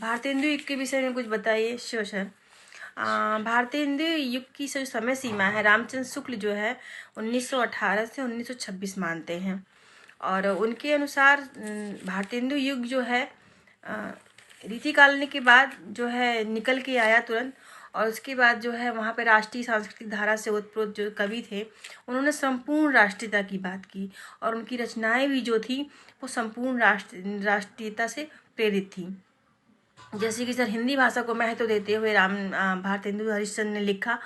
भारतेंदु युग के विषय में कुछ बताइए। Sure sir. भारतेंदु युग की जो समय सीमा है, रामचंद्र शुक्ल जो है 1918 से 1926 मानते हैं। और उनके अनुसार भारतेंदु युग जो है रीति कालनी के बाद जो है निकल के आया तुरंत। और उसके बाद जो है वहाँ पे राष्ट्रीय सांस्कृतिक धारा से ओतप्रोत जो कवि थे, उन्होंने संपूर्ण राष्ट्रीयता की बात की। और उनकी रचनाएं भी जो थी वो संपूर्ण राष्ट्रीयता से प्रेरित थी। जैसे कि सर हिंदी भाषा को महत्व देते हुए भारतेंदु हरिश्चंद्र ने लिखा,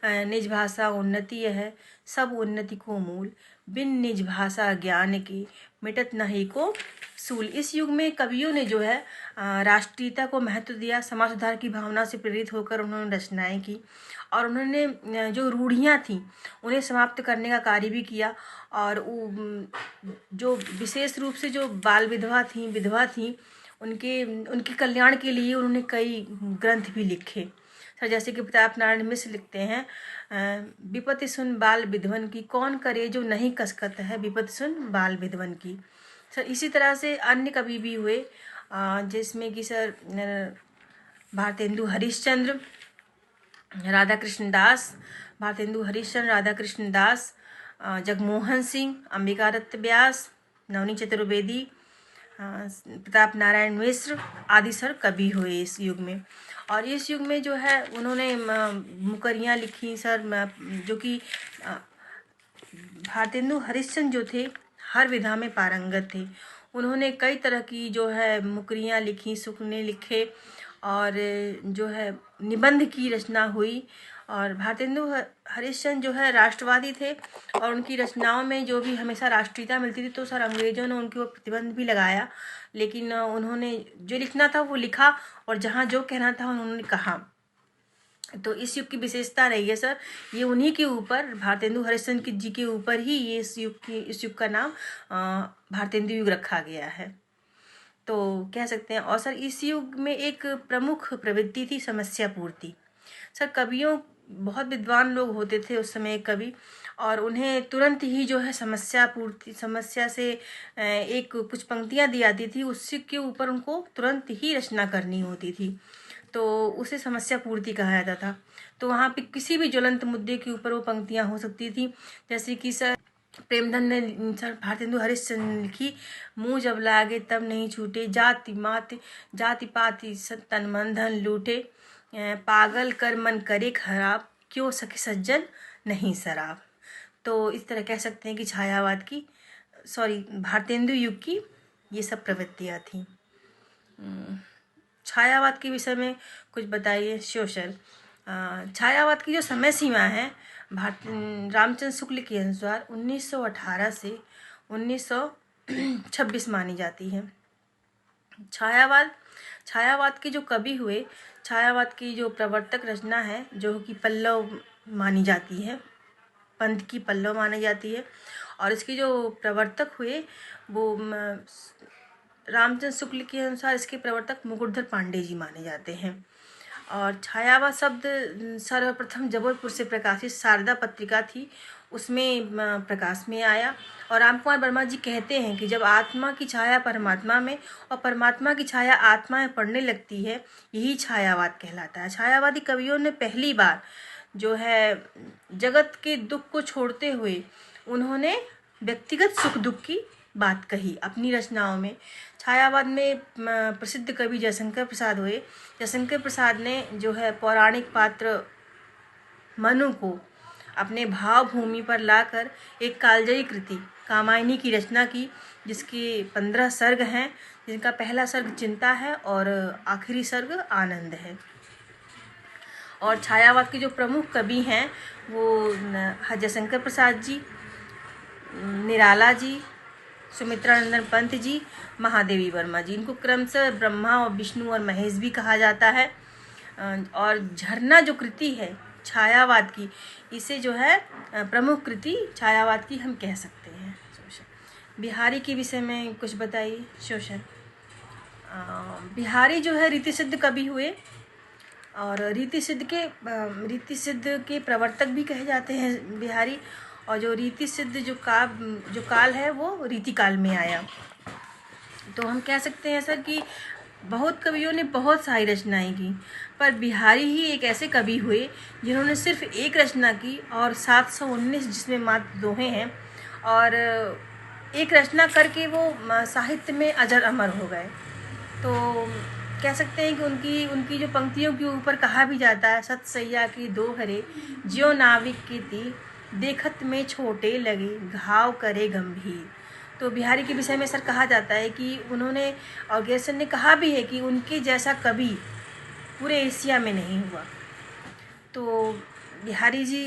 निज भाषा उन्नति है, सब उन्नति को मूल, बिन निज भाषा ज्ञान की, मिटत नहीं को सूल। इस युग में कवियों ने जो है राष्ट्रीयता को महत्व दिया। समाज सुधार की भावना से प्रेरित होकर उन्होंने रचनाएं की और उन्होंने जो रूढ़ियाँ थीं उन्हें समाप्त करने का कार्य भी किया। और जो विशेष रूप से जो बाल विधवा थीं उनके कल्याण के लिए उन्होंने कई ग्रंथ भी लिखे। सर जैसे कि प्रताप नारायण मिश्र लिखते हैं, विपत्ति सुन बाल विधवन की, कौन करे जो नहीं कसकत है, विपत्ति सुन बाल विधवन की। सर इसी तरह से अन्य कवि भी हुए, जिसमें कि सर भारतेंदु हरिश्चंद्र, राधा कृष्ण दास, भारतेंदु हरिश्चंद्र, राधा कृष्ण दास, जगमोहन सिंह, अंबिका दत्त व्यास, नवनी चतुर्वेदी, प्रताप नारायण मिश्र आदि सर कवि हुए इस युग में। और इस युग में जो है उन्होंने मुकरियाँ लिखी सर, जो कि भारतेंदु हरिश्चंद्र जो थे हर विधा में पारंगत थे। उन्होंने कई तरह की जो है मुकरियाँ लिखी, सुखने लिखे और जो है निबंध की रचना हुई। और भारतेंदु हरिश्चंद्र जो है राष्ट्रवादी थे और उनकी रचनाओं में जो भी हमेशा राष्ट्रीयता मिलती थी, तो सर अंग्रेजों ने उनके ऊपर प्रतिबंध भी लगाया, लेकिन उन्होंने जो लिखना था वो लिखा और जहाँ जो कहना था उन्होंने कहा। तो इस युग की विशेषता रही है सर, ये उन्हीं के ऊपर, भारतेंदु हरिश्चंद्र जी के ऊपर ही ये इस युग का नाम भारतेंदु युग रखा गया है, तो कह सकते हैं। और सर इस युग में एक प्रमुख प्रवृत्ति थी समस्या पूर्ति। सर कवियों, बहुत विद्वान लोग होते थे उस समय कवि, और उन्हें तुरंत ही जो है समस्या से एक कुछ पंक्तियाँ दी आती थी, उसके के ऊपर उनको तुरंत ही रचना करनी होती थी, तो उसे समस्या पूर्ति कहा जाता था। तो वहाँ पे किसी भी ज्वलंत मुद्दे के ऊपर वो पंक्तियाँ हो सकती थी। जैसे कि सर प्रेमधन ने सर भारतेंदु हरिश्चंद्र ने लिखी, मुँह जब लागे तब नहीं छूटे, जाति पाति तन मन धन लूटे, पागल कर मन करे खराब, क्यों सखे सज्जन नहीं शराब। तो इस तरह कह सकते हैं कि भारतेंदु युग की ये सब प्रवृत्तियाँ थीं। छायावाद के विषय में कुछ बताइए। सोशल छायावाद की जो समय सीमा है रामचंद्र शुक्ल के अनुसार 1918 से 1926 मानी जाती है। छायावाद के जो कवि हुए, छायावाद की जो प्रवर्तक रचना है जो कि पल्लव मानी जाती है, पंथ की पल्लव मानी जाती है, और इसके जो प्रवर्तक हुए वो रामचंद्र शुक्ल के अनुसार इसके प्रवर्तक मुकुटधर पांडे जी माने जाते हैं। और छायावाद शब्द सर्वप्रथम जबलपुर से प्रकाशित शारदा पत्रिका थी, उसमें प्रकाश में आया। और राम कुमार वर्मा जी कहते हैं कि जब आत्मा की छाया परमात्मा में और परमात्मा की छाया आत्मा में पड़ने लगती है, यही छायावाद कहलाता है। छायावादी कवियों ने पहली बार जो है जगत के दुख को छोड़ते हुए उन्होंने व्यक्तिगत सुख दुख की बात कही अपनी रचनाओं में। छायावाद में प्रसिद्ध कवि जयशंकर प्रसाद हुए। जयशंकर प्रसाद ने जो है पौराणिक पात्र मनु को अपने भाव भूमि पर लाकर एक कालजयी कृति कामायनी की रचना की, जिसके 15 सर्ग हैं, जिनका पहला सर्ग चिंता है और आखिरी सर्ग आनंद है। और छायावाद के जो प्रमुख कवि हैं वो जयशंकर प्रसाद जी, निराला जी, सुमित्रानंदन पंत जी, महादेवी वर्मा जी। इनको क्रमशः ब्रह्मा और विष्णु और महेश भी कहा जाता है। और झरना जो कृति है छायावाद की, इसे जो है प्रमुख कृति छायावाद की हम कह सकते हैं। बिहारी के विषय में कुछ बताइए। शोषण बिहारी जो है रीति सिद्ध कवि हुए और रीति सिद्ध के प्रवर्तक भी कहे जाते हैं बिहारी। और जो रीति सिद्ध जो काल है वो रीति काल में आया। तो हम कह सकते हैं सर कि बहुत कवियों ने बहुत सारी रचनाएं की, पर बिहारी ही एक ऐसे कवि हुए जिन्होंने सिर्फ एक रचना की और 719 जिसमें मात्र दोहे हैं, और एक रचना करके वो साहित्य में अजर अमर हो गए। तो कह सकते हैं कि उनकी उनकी जो पंक्तियों के ऊपर कहा भी जाता है, सत सैया की दो हरे ज्यो नाविक की ती, देखत में छोटे लगे घाव करे गंभीर। तो बिहारी के विषय में सर कहा जाता है कि उन्होंने, और गेरसन ने कहा भी है कि उनके जैसा कवि पूरे एशिया में नहीं हुआ। तो बिहारी जी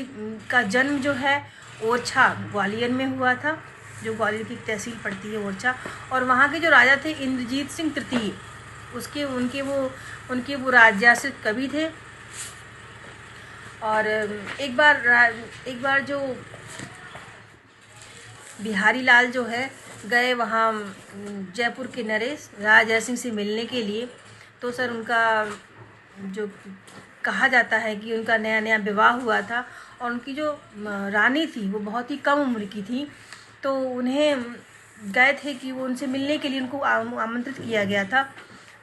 का जन्म जो है ओरछा ग्वालियर में हुआ था, जो ग्वालियर की तहसील पड़ती है ओरछा, और वहाँ के जो राजा थे इंद्रजीत सिंह तृतीय, उसके उनके वो राज्याश्रित कवि थे। और एक बार जो बिहारी लाल जो है गए वहाँ जयपुर के नरेश राजा जय सिंह से मिलने के लिए, तो सर उनका जो कहा जाता है कि उनका नया नया विवाह हुआ था, और उनकी जो रानी थी वो बहुत ही कम उम्र की थी। तो उन्हें गए थे कि वो उनसे मिलने के लिए उनको आमंत्रित किया गया था।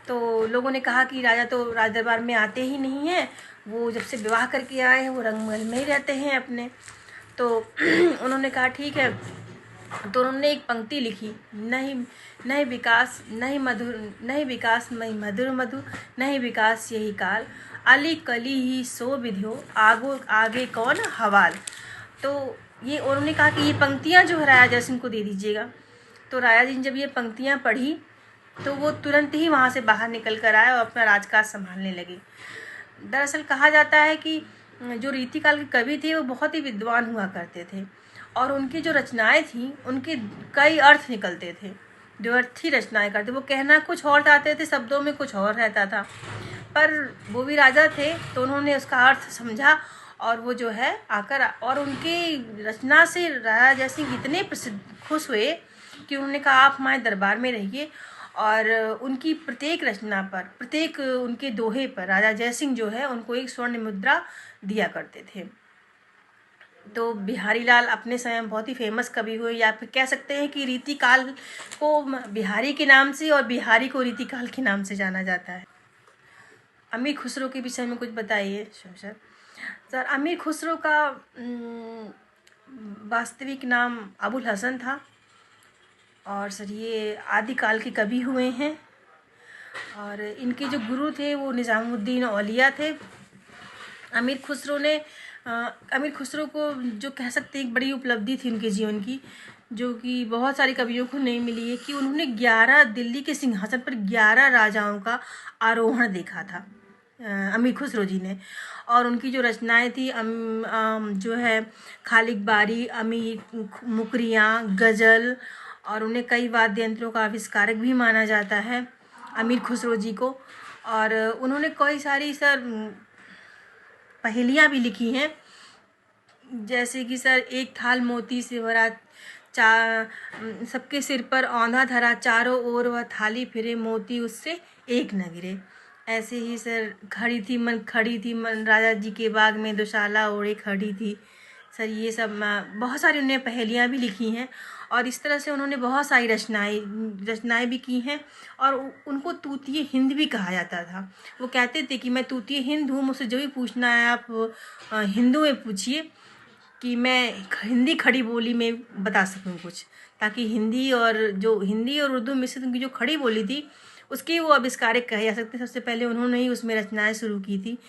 तो लोगों ने कहा कि राजा तो राज दरबार में आते ही नहीं हैं, वो जब से विवाह करके आए हैं वो रंगमहल में ही रहते हैं अपने। तो उन्होंने कहा ठीक है। तो उन्होंने एक पंक्ति लिखी, नहीं नहीं विकास नहीं मधुर, नहीं विकास नहीं मधुर मधु, नहीं विकास यही काल, अली कली ही सो विधियो आगो आगे कौन हवाल। तो ये उन्होंने कहा कि ये पंक्तियाँ जो है राजा जय सिंह को दे दीजिएगा। तो राजा जी ने जब ये पंक्तियाँ पढ़ी तो वो तुरंत ही वहाँ से बाहर निकल कर आए और अपना राजकाज संभालने लगे। दरअसल कहा जाता है कि जो रीतिकाल के कवि थे वो बहुत ही विद्वान हुआ करते थे, और उनकी जो रचनाएं थी उनके कई अर्थ निकलते थे, जो अर्थी रचनाएं करते, वो कहना कुछ और चाहते थे, शब्दों में कुछ और रहता था, पर वो भी राजा थे तो उन्होंने उसका अर्थ समझा, और वो जो है आकर, और उनकी रचना से राजा जय सिंह इतने प्रसिद्ध खुश हुए कि उन्होंने कहा आप हमारे दरबार में रहिए। और उनकी प्रत्येक रचना पर, प्रत्येक उनके दोहे पर राजा जय सिंह जो है उनको एक स्वर्ण मुद्रा दिया करते थे। तो बिहारी लाल अपने समय में बहुत ही फेमस कवि हुए, या फिर कह सकते हैं कि रीतिकाल को बिहारी के नाम से और बिहारी को रीतिकाल के नाम से जाना जाता है। अमीर खुसरो के विषय में कुछ बताइए सर। सर अमीर खुसरो का वास्तविक नाम अबुल हसन था, और सर ये आदिकाल के कवि हुए हैं, और इनके जो गुरु थे वो निज़ामुद्दीन औलिया थे। अमीर खुसरो को जो कह सकते हैं एक बड़ी उपलब्धि थी उनके जीवन की, जो कि बहुत सारे कवियों को नहीं मिली है, कि उन्होंने 11 दिल्ली के सिंहासन पर 11 राजाओं का आरोहण देखा था अमीर खुसरो जी ने। और उनकी जो रचनाएं थी जो है खालिक बारी, अमीर मुकरियाँ, गज़ल, और उन्हें कई वाद्य यंत्रों का आविष्कारक भी माना जाता है अमीर खुसरो जी को। और उन्होंने कई सारी सर पहेलियाँ भी लिखी हैं, जैसे कि सर एक थाल मोती से भरा सबके सिर पर औंधा धरा, चारों ओर वह थाली फिरे मोती उससे एक न गिरे। ऐसे ही सर खड़ी थी मन राजा जी के बाग में दुशाला ओढ़े खड़ी थी। सर ये सब बहुत सारी उन्होंने पहेलियाँ भी लिखी हैं, और इस तरह से उन्होंने बहुत सारी रचनाएं भी की हैं। और उनको तूतीय हिंद भी कहा जाता था। वो कहते थे कि मैं तूतीय हिंद हूँ, मुझसे जो भी पूछना है आप हिंदू में पूछिए, कि मैं हिंदी खड़ी बोली में बता सकूँ कुछ, ताकि हिंदी और उर्दू मिश्रित उनकी जो खड़ी बोली थी उसकी वो आविष्कारक कहे जा सकते हैं। सबसे पहले उन्होंने ही उसमें रचनाएं शुरू की थी।